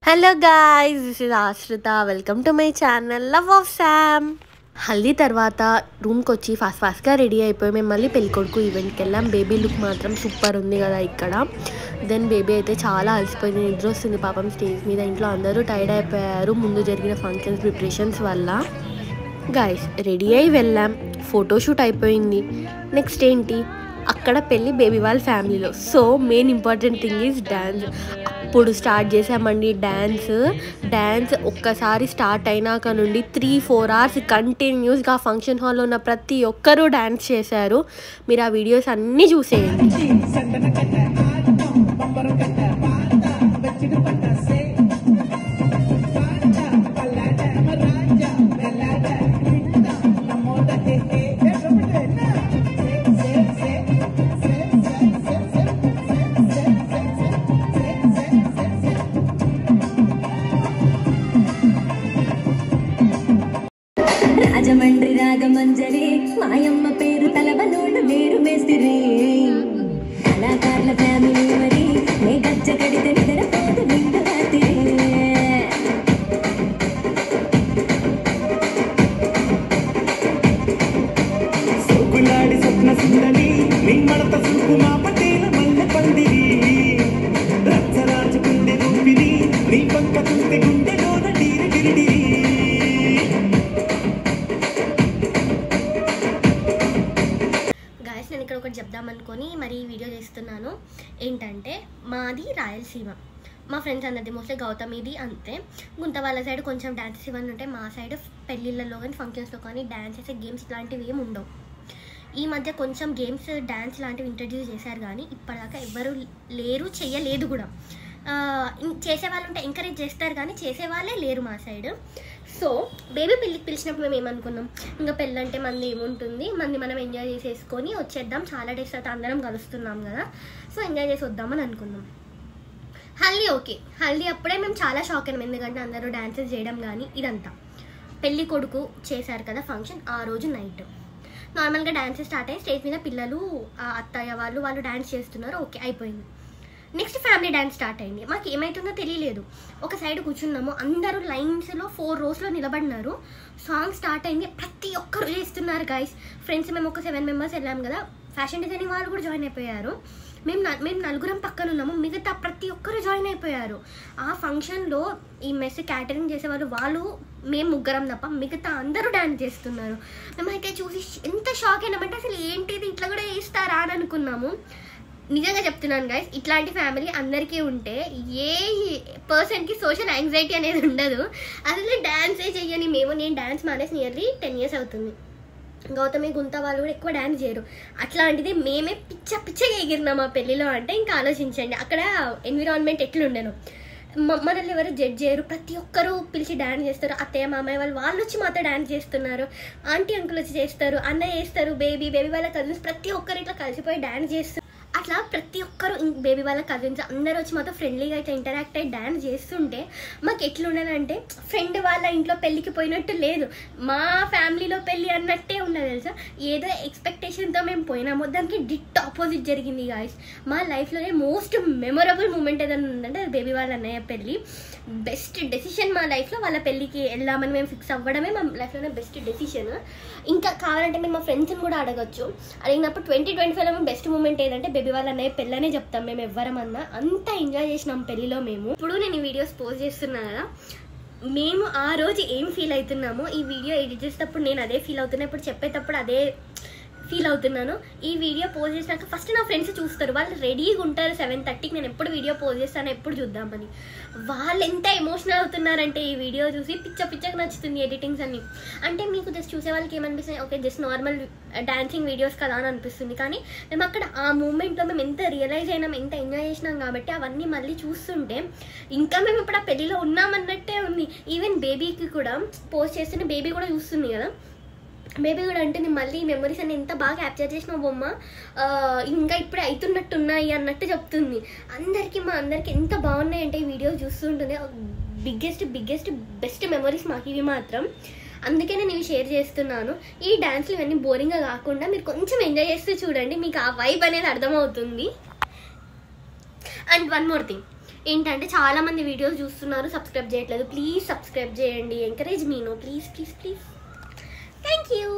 Hello guys, this is ఆశ్రిత. Welcome to my channel love of Sam. Haldi తర్వాత రూమ్కి వచ్చి ఫాస్ట్గా రెడీ అయిపోయి మేము మళ్ళీ పెళ్ళికొడుకు ఈవెంట్కి వెళ్ళాం. బేబీ లుక్ మాత్రం సూపర్ ఉంది కదా ఇక్కడ. దెన్ బేబీ అయితే చాలా అలసిపోయింది, నిద్ర వస్తుంది పాపం స్టేజ్ మీద. ఇంట్లో అందరూ టైర్డ్ అయిపోయారు ముందు జరిగిన ఫంక్షన్స్ ప్రిపరేషన్స్ వల్ల. గాయ్స్ రెడీ అయి వెళ్ళాం, ఫోటోషూట్ అయిపోయింది. నెక్స్ట్ ఏంటి, అక్కడ పెళ్ళి బేబీ వాళ్ళ ఫ్యామిలీలో. So main important thing is dance. అప్పుడు స్టార్ట్ చేసామండి డ్యాన్స్. ఒక్కసారి స్టార్ట్ అయినాక నుండి 3-4 hours కంటిన్యూస్గా ఫంక్షన్ హాల్లో ఉన్న ప్రతి ఒక్కరూ డ్యాన్స్ చేశారు. మీరు ఆ వీడియోస్ అన్నీ చూసేయండి. రాజమండ్రి రాగమంజరి మాయమ్మ పేరు తలవనోడు లేరు మేస్తిరి కళాకారుల ఫ్యామిలీ మరి నే గచ్చ కడితే నిద్రపోదు నిండు రాత్రి సోకులాడి స్వప్న సుందరి నిమ్మడత సూపు మా పటేల మల్లె పందిరి రచ్చరాజుకుండే గుంపిరి నీ పక్క చూస్తే గుండెలోన డీరి గిరిడి. నేను ఇక్కడ ఒకటి చెప్దామనుకొని మరి వీడియో చేస్తున్నాను. ఏంటంటే మాది రాయలసీమ, మా ఫ్రెండ్స్ అందరిది మోస్ట్లీ గౌతమిది అంతే. గుంత వాళ్ళ సైడ్ కొంచెం డ్యాన్సెస్ ఇవన్నీ ఉంటాయి. మా సైడ్ పెళ్ళిళ్ళలో కానీ ఫంక్షన్స్లో కానీ డ్యాన్స్ చేసే గేమ్స్ ఇలాంటివి ఏమి ఉండవు. ఈ మధ్య కొంచెం గేమ్స్ డ్యాన్స్ లాంటివి ఇంట్రడ్యూస్ చేశారు కానీ ఇప్పటిదాకా ఎవరు లేరు, చెయ్యలేదు కూడా. చేసేవాళ్ళు ఉంటే ఎంకరేజ్ చేస్తారు కానీ చేసేవాళ్ళే లేరు మా సైడ్. సో బేబీ పెళ్ళికి పిలిచినప్పుడు మేము ఏమనుకున్నాం, ఇంకా పెళ్ళి అంటే మంది ఏముంటుంది, మంది మనం ఎంజాయ్ చేసేసుకొని వచ్చేద్దాం, చాలా డేస్ అయితే అందరం కలుస్తున్నాం కదా, సో ఎంజాయ్ చేసి వద్దామని అనుకున్నాం. హల్దీ ఓకే, హల్దీ అప్పుడే మేము చాలా షాక్ అయినాం, ఎందుకంటే అందరూ డ్యాన్సెస్ చేయడం కానీ ఇదంతా. పెళ్ళి కొడుకు చేశారు కదా ఫంక్షన్, ఆ రోజు నైట్ నార్మల్గా డ్యాన్సెస్ స్టార్ట్ అయ్యి స్టేజ్ మీద పిల్లలు అత్తయ్య వాళ్ళు డ్యాన్స్ చేస్తున్నారు, ఓకే అయిపోయింది. నెక్స్ట్ ఫ్యామిలీ డ్యాన్స్ స్టార్ట్ అయింది. మాకు ఏమవుతుందో తెలియలేదు. ఒక సైడ్ కూర్చున్నాము, అందరూ లైన్స్లో 4 rows నిలబడినారు. సాంగ్ స్టార్ట్ అయింది, ప్రతి ఒక్కరు చేస్తున్నారు గైస్. ఫ్రెండ్స్ మేము ఒక 7 members వెళ్ళాం కదా, ఫ్యాషన్ డిజైనింగ్ వాళ్ళు కూడా జాయిన్ అయిపోయారు. మేము 4 పక్కన ఉన్నాము, మిగతా ప్రతి ఒక్కరు జాయిన్ అయిపోయారు. ఆ ఫంక్షన్లో ఈ మెస్ క్యాటరింగ్ చేసేవాళ్ళు వాళ్ళు మేము 3 తప్ప మిగతా అందరూ డ్యాన్స్ చేస్తున్నారు. మేమైతే చూసి ఎంత షాక్ అయినామంటే అసలు ఏంటిది ఇట్లా కూడా చేస్తారా అని అనుకున్నాము. నిజంగా చెప్తున్నాను గైస్, ఇట్లాంటి ఫ్యామిలీ అందరికీ ఉంటే ఏ పర్సన్కి సోషల్ యాంగ్జైటీ అనేది ఉండదు. అసలు డ్యాన్సే చెయ్యని నేను డ్యాన్స్ మానేసి నియర్లీ 10 years అవుతుంది. గౌతమి గుంత వాళ్ళు కూడా ఎక్కువ డ్యాన్స్ చేయరు. అట్లాంటిది మేమే పిచ్చగా ఎగిరినాం మా పెళ్ళిలో అంటే ఇంకా ఆలోచించండి అక్కడ ఎన్విరాన్మెంట్ ఎట్లుండేను. మనల్ని ఎవరు జడ్జ్ చేయరు, ప్రతి ఒక్కరూ పిలిచి డ్యాన్స్ చేస్తారు. అత్తయ్య మామయ్య వాళ్ళు వచ్చి మాతో డ్యాన్స్ చేస్తున్నారు, ఆంటీ అంకుల్ వచ్చి చేస్తారు, అన్నయ్య చేస్తారు, బేబీ వాళ్ళ కజిన్స్ ప్రతి ఒక్కరు ఇట్లా కలిసిపోయి డ్యాన్స్ చేస్తారు. అట్లా ప్రతి ఒక్కరు బేబీ వాళ్ళ కజిన్స్ అందరూ వచ్చి మాతో ఫ్రెండ్లీగా అయితే ఇంటరాక్ట్ అయ్యి డ్యాన్స్ చేస్తుంటే మాకు ఎట్లుండదంటే ఫ్రెండ్ వాళ్ళ ఇంట్లో పెళ్ళికి పోయినట్టు లేదు, మా ఫ్యామిలీలో పెళ్ళి అన్నట్టే ఉండదు తెలుసా. ఏదో ఎక్స్పెక్టేషన్తో మేము పోయినామో దానికి డిట్ ఆపోజిట్ జరిగింది గాయస్. మా లైఫ్లోనే మోస్ట్ మెమొరబుల్ మూమెంట్ ఏదైనా ఉందంటే అది బేబీ వాళ్ళ అన్నయ్య పెళ్ళి. బెస్ట్ డెసిషన్ మా లైఫ్లో, వాళ్ళ పెళ్ళికి వెళ్దామని మేము ఫిక్స్ అవ్వడమే మా లైఫ్లోనే బెస్ట్ డెసిషన్. ఇంకా కావాలంటే మేము మా ఫ్రెండ్స్ని కూడా అడగచ్చు, అడిగినప్పుడు 2025లో మేము బెస్ట్ మూమెంట్ ఏదంటే బేబీ వాళ్ళ అన్నయ్య పెళ్ళనే చెప్తాం. మేము ఎవ్వరమన్నా అంత ఎంజాయ్ చేసినాం పెళ్ళిలో మేము. ఇప్పుడు నేను ఈ వీడియోస్ పోస్ట్ చేస్తున్నా కదా, మేము ఆ రోజు ఏం ఫీల్ అవుతున్నామో ఈ వీడియో ఎడిట్ చేసేటప్పుడు నేను అదే ఫీల్ అవుతున్నా, ఇప్పుడు చెప్పేటప్పుడు అదే ఫీల్ అవుతున్నాను. ఈ వీడియో పోస్ట్ చేసినాక ఫస్ట్ నా ఫ్రెండ్స్ చూస్తారు, వాళ్ళు రెడీగా ఉంటారు 7:30కి నేను ఎప్పుడు వీడియో పోస్ట్ చేస్తాను ఎప్పుడు చూద్దామని. వాళ్ళు ఎంత ఎమోషనల్ అవుతున్నారంటే ఈ వీడియో చూసి పిచ్చగా నచ్చుతుంది ఎడిటింగ్స్ అన్ని. అంటే మీకు జస్ట్ చూసే వాళ్ళకి ఏమనిపిస్తుంది, okay just normal dancing videos కదా అని అనిపిస్తుంది, కానీ మేము అక్కడ ఆ మూమెంట్లో మేము ఎంత రియలైజ్ అయినాం, ఎంత ఎంజాయ్ చేసినాం కాబట్టి అవన్నీ మళ్ళీ చూస్తుంటే ఇంకా మేము ఇప్పుడు ఆ పెళ్ళిలో ఉన్నామన్నట్టే ఉంది. ఈవెన్ బేబీకి కూడా పోస్ట్ చేస్తుంటే బేబీ కూడా చూస్తుంది కదా, బేబీ కూడా అంటే నేను మళ్ళీ ఈ మెమరీస్ అన్ని ఎంత బాగా క్యాప్చర్ చేసిన బొమ్మ, ఇంకా ఇప్పుడే అవుతున్నట్టున్నాయి అన్నట్టు చెప్తుంది. మా అందరికి ఎంత బాగున్నాయి అంటే ఈ వీడియో చూస్తుంటుంది. బిగ్గెస్ట్ బెస్ట్ మెమరీస్ మాకు ఇవి మాత్రం. అందుకే నేను ఇవి షేర్ చేస్తున్నాను. ఈ డాన్స్లు ఇవన్నీ బోరింగ్గా కాకుండా మీరు కొంచెం ఎంజాయ్ చేస్తూ చూడండి, మీకు ఆ వైబ్ అనేది అర్థమవుతుంది. అండ్ వన్ మోర్ థింగ్ ఏంటంటే చాలామంది వీడియోస్ చూస్తున్నారు, సబ్స్క్రైబ్ చేయట్లేదు. ప్లీజ్ సబ్స్క్రైబ్ చేయండి, ఎంకరేజ్ మీను, please please please. Thank you.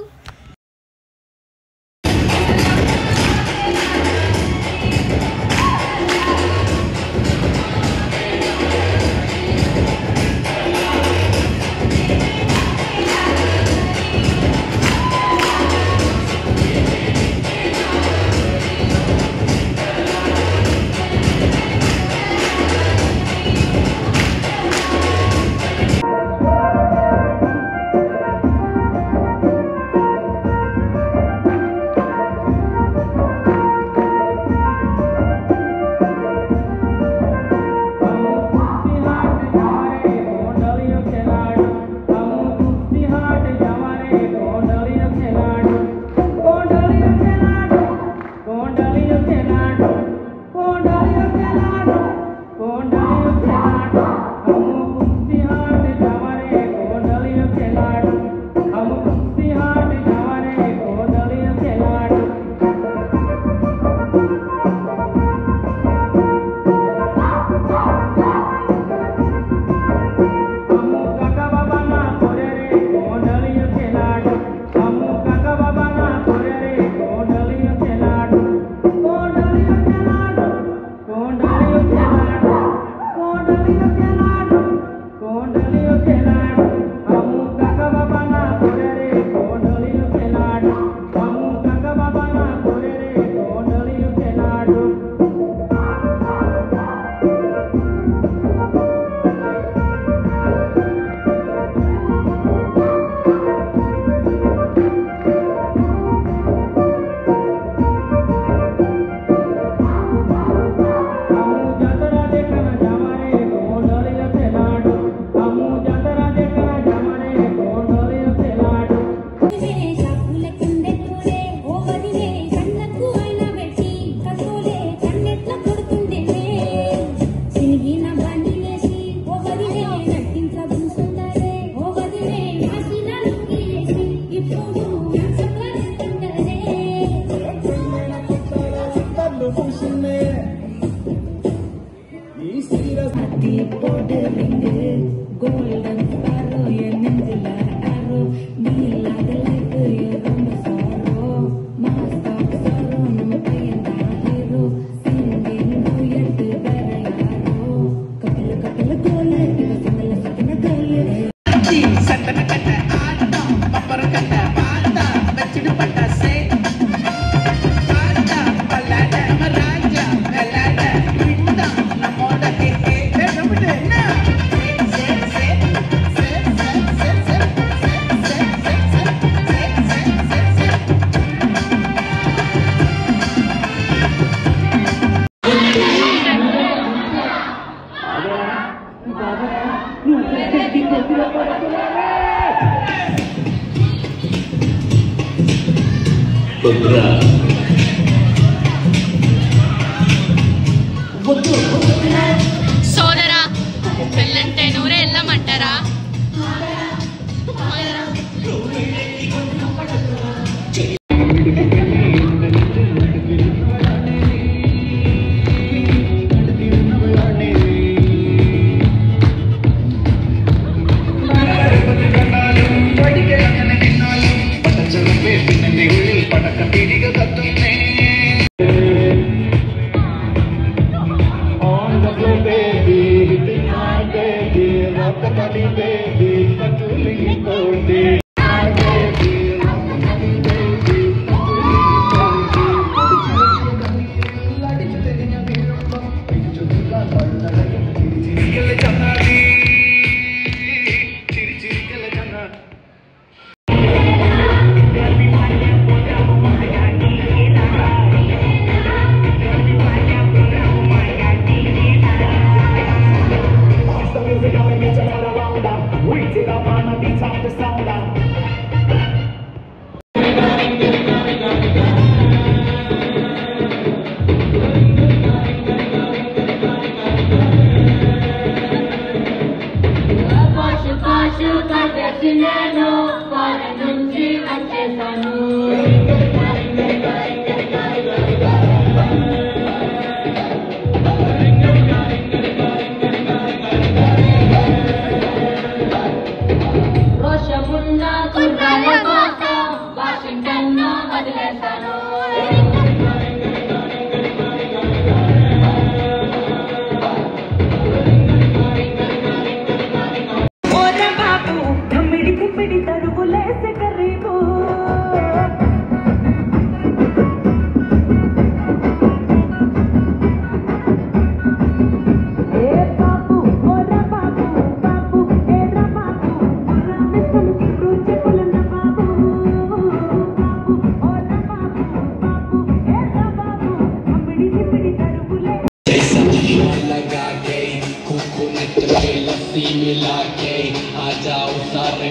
సోదరా పెళ్ళంటే నూరే వెళ్ళమంటారా? We मिला के आ जाओ सारे